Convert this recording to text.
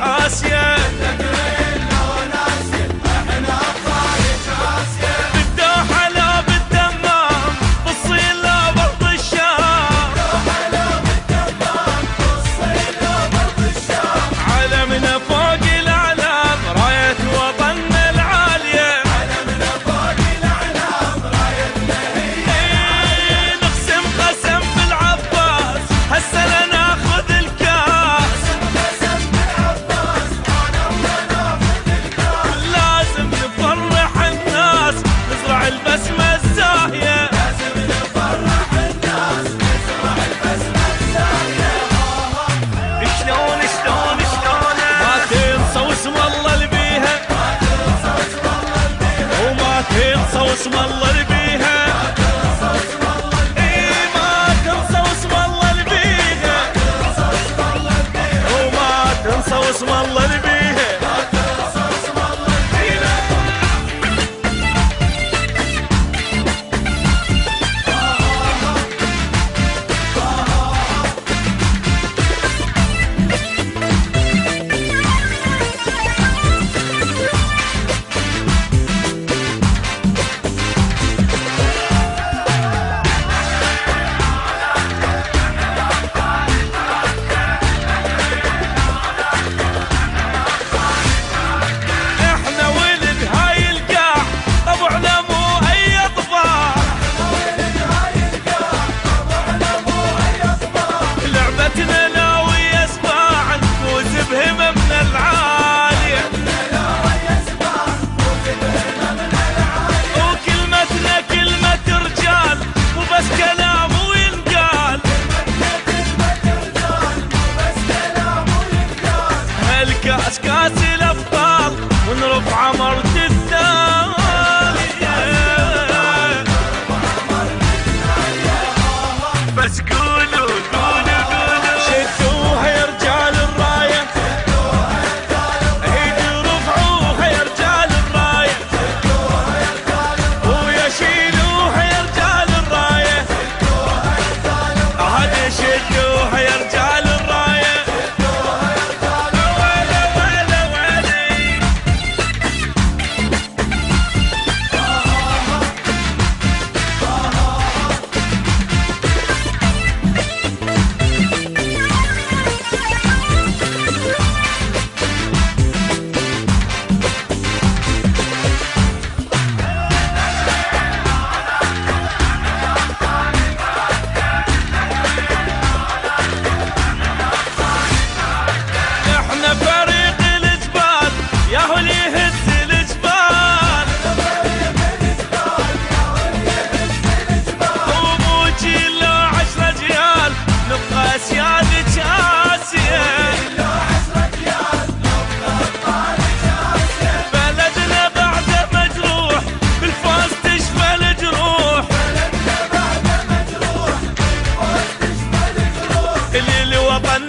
آسيا. بالدوحة لا بالدمام بالصين لا برض الشام. علمنا فوق الأعلام راية وطننا العالية. نقسم قسم بالعباس هالسنة ناخذ الكاس. لازم نفرح الناس نزرع البسمة الزاهية. شلون ما تنسى واسم الله اللي بيها، وما تنسى واسم الله اللي بيها. اي ما تنسى واسم الله اللي بيها، وما تنسى واسم الله اللي بيها. كاس الأبطال ونرفع مرت الثانية. بس قولوا شدوها يا رجال الراية، ايدي رفعوها يا رجال الراية، ويا شيلوها يا رجال الراية. هذه شدوها يا رجال الراية. بلدنا بعد مجروح بالفوز تشفى الجروح. اللي الوطن